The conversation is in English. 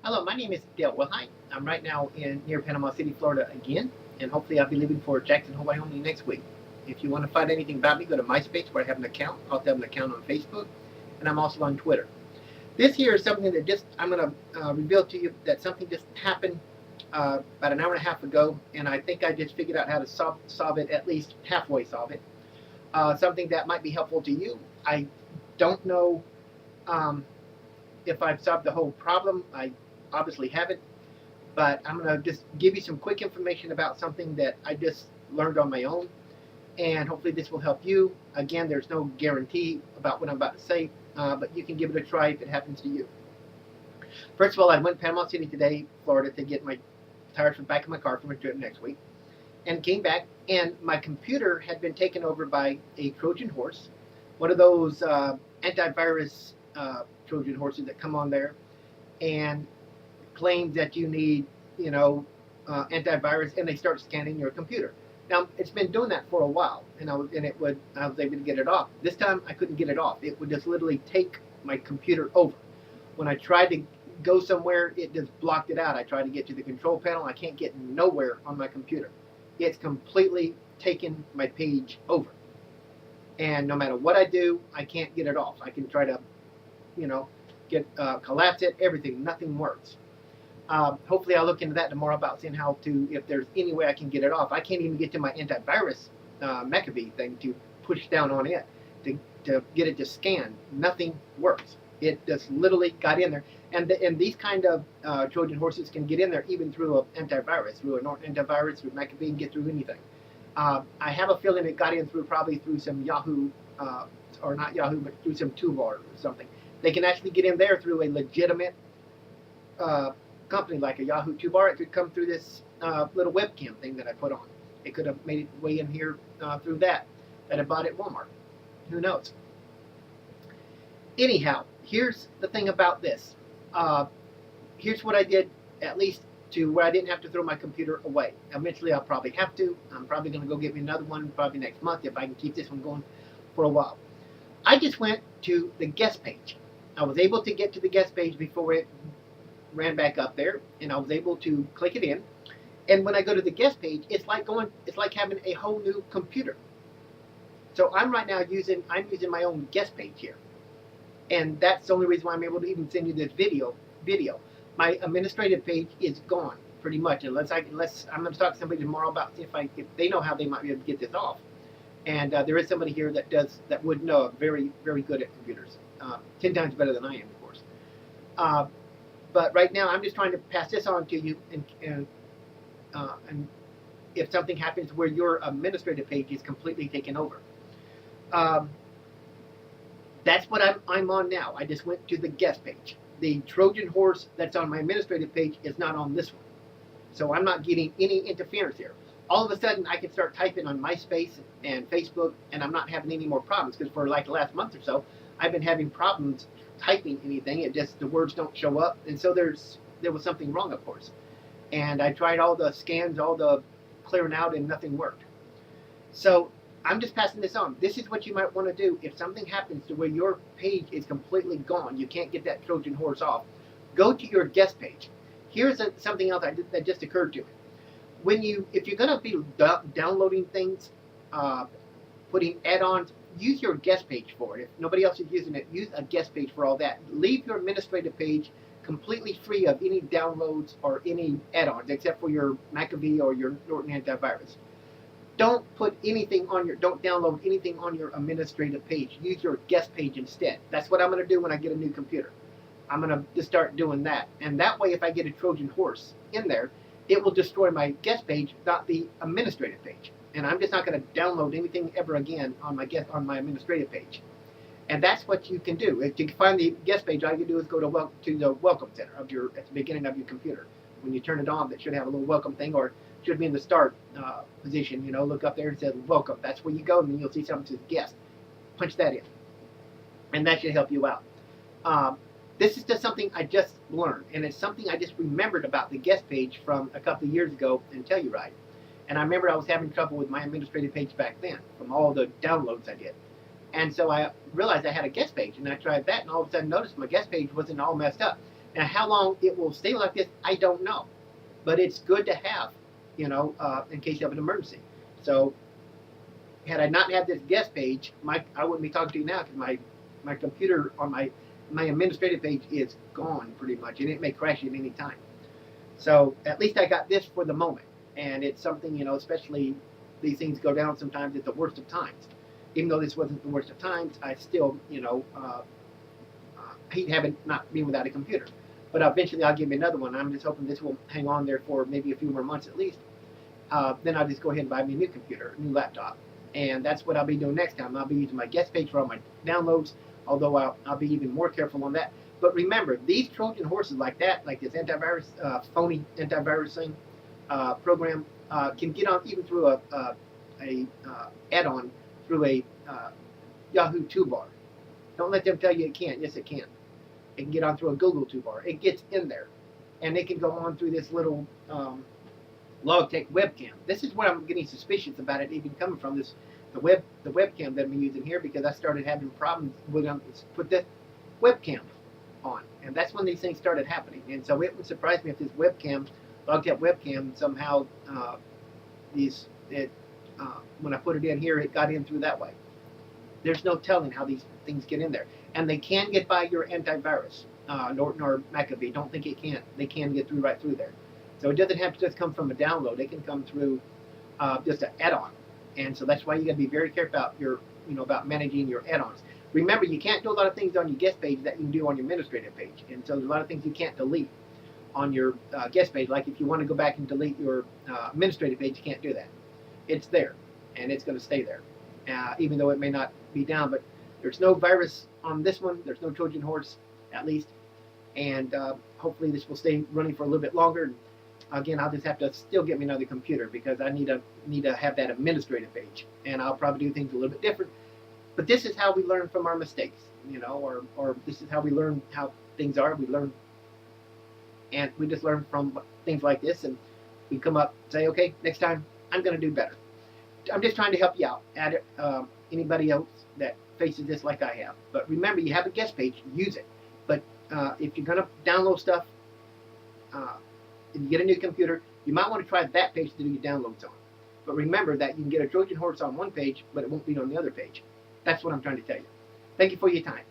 Hello, my name is Dale Wilhite. I'm right now in near Panama City, Florida again, and hopefully I'll be leaving for Jackson, Wyoming next week. If you want to find anything about me, go to MySpace where I have an account. I also have an account on Facebook, and I'm also on Twitter. This here is something that just I'm going to reveal to you that something just happened about an hour and a half ago, and I think I just figured out how to solve it, at least halfway solve it. Something that might be helpful to you. I don't know um, if I've solved the whole problem. I obviously haven't, but I'm going to just give you some quick information about something that I just learned on my own, and hopefully this will help you. Again, there's no guarantee about what I'm about to say, but you can give it a try if it happens to you. First of all, I went to Panama City today, Florida, to get my tires for the back of my car for my trip next week, and came back, and my computer had been taken over by a Trojan horse, one of those antivirus Trojan horses that come on there, and claims that you need, antivirus, and they start scanning your computer. Now it's been doing that for a while, and I was able to get it off. This time I couldn't get it off. It would just literally take my computer over. When I tried to go somewhere, it just blocked it out. I tried to get to the control panel. I can't get nowhere on my computer. It's completely taken my page over, and no matter what I do, I can't get it off. I can try to, you know, get collapse it. Everything, nothing works. Hopefully, I'll look into that tomorrow about seeing how to, if there's any way I can get it off. I can't even get to my antivirus McAfee thing to push down on it to get it to scan. Nothing works. It just literally got in there. And these kind of Trojan horses can get in there even through an antivirus, through a Norton antivirus, through McAfee, and get through anything. I have a feeling it got in probably through some Yahoo, or not Yahoo, but through some Tubar or something. They can actually get in there through a legitimate uh, company like a Yahoo Tubar. It could come through this little webcam thing that I put on. It could have made its way in here through that I bought at Walmart. Who knows? Anyhow, here's the thing about this. Uh, Here's what I did, at least to where I didn't have to throw my computer away. Eventually, I'll probably have to. I'm probably going to go get me another one probably next month if I can keep this one going for a while. I just went to the guest page. I was able to get to the guest page before it ran back up there, and I was able to click it in. And when I go to the guest page, it's like having a whole new computer. So I'm using my own guest page here, and that's the only reason why I'm able to even send you this video. My administrative page is gone pretty much, unless I'm going to talk to somebody tomorrow about if they know how they might be able to get this off. And there is somebody here that would know, very very good at computers, 10 times better than I am, of course. Uh, but right now, I'm just trying to pass this on to you, and if something happens where your administrative page is completely taken over. Um, that's what I'm on now. I just went to the guest page. The Trojan horse that's on my administrative page is not on this one. So I'm not getting any interference here. All of a sudden, I can start typing on MySpace and Facebook, and I'm not having any more problems because for like the last month or so, I've been having problems typing anything. It just the words don't show up, and so there was something wrong, of course. And I tried all the scans, all the clearing out, and nothing worked. So I'm just passing this on. This is what you might want to do if something happens to where your page is completely gone. You can't get that Trojan horse off. Go to your guest page. Here's something else that just occurred to me. If you're going to be downloading things, putting add-ons, use your guest page for it. If nobody else is using it, use a guest page for all that. Leave your administrative page completely free of any downloads or any add-ons, except for your McAfee or your Norton antivirus. Don't download anything on your administrative page. Use your guest page instead. That's what I'm going to do when I get a new computer. I'm going to just start doing that. And that way, if I get a Trojan horse in there, it will destroy my guest page, not the administrative page. And I'm just not going to download anything ever again on my administrative page. And that's what you can do. If you can find the guest page, all you can do is go to the welcome center at the beginning of your computer. When you turn it on, that should have a little welcome thing, or should be in the start position. Look up there and says welcome. That's where you go, and then you'll see something that says guest. Punch that in, and that should help you out. This is just something I just learned, and it's something I just remembered about the guest page from a couple of years ago in Telluride. And I remember I was having trouble with my administrative page back then from all the downloads I did. And so I realized I had a guest page, and I tried that, and all of a sudden noticed my guest page wasn't all messed up. Now, how long it will stay like this, I don't know, but it's good to have, in case you have an emergency. So, had I not had this guest page, I wouldn't be talking to you now because my computer on my administrative page is gone pretty much, and it may crash at any time. So at least I got this for the moment, and it's something, especially these things go down sometimes at the worst of times. Even though this wasn't the worst of times, I still, hate having not being without a computer. But eventually I'll give me another one. I'm just hoping this will hang on there for maybe a few more months at least. Then I'll just go ahead and buy me a new computer, a new laptop. And that's what I'll be doing next time. I'll be using my guest page for all my downloads, although I'll be even more careful on that. But remember, these Trojan horses like that, like this antivirus, phony antivirus thing, program, can get on even through a add-on through a Yahoo toolbar. Don't let them tell you it can't. Yes, it can. It can get on through a Google toolbar. It gets in there, and it can go on through this little Logitech webcam. This is where I'm getting suspicious about it even coming from. The webcam that I'm using here, because I started having problems with put the webcam on, and that's when these things started happening. And so it would surprise me if this Logitech webcam, somehow when I put it in here, it got in through that way. There's no telling how these things get in there, and they can get by your antivirus. Norton or McAfee, don't think it can't. They can get right through there. So it doesn't have to just come from a download. It can come through just an add-on, and so that's why you got to be very careful about managing your add-ons. Remember, you can't do a lot of things on your guest page that you can do on your administrative page, and so there's a lot of things you can't delete on your guest page. Like if you want to go back and delete your administrative page, you can't do that. It's there, and it's going to stay there, even though it may not be down. But there's no virus on this one. There's no Trojan horse, at least, and hopefully this will stay running for a little bit longer. Again, I'll just have to still get me another computer because I need to have that administrative page, and I'll probably do things a little bit different. But this is how we learn from our mistakes, or this is how we learn how things are. We learn, and we just learn from things like this, and we come up and say, okay, next time I'm going to do better. I'm just trying to help you out. Anybody else that faces this like I have. But remember, you have a guest page, use it. But if you're going to download stuff, and you get a new computer, you might want to try that page to do your downloads on. But remember that you can get a Trojan horse on one page, but it won't be on the other page. That's what I'm trying to tell you. Thank you for your time.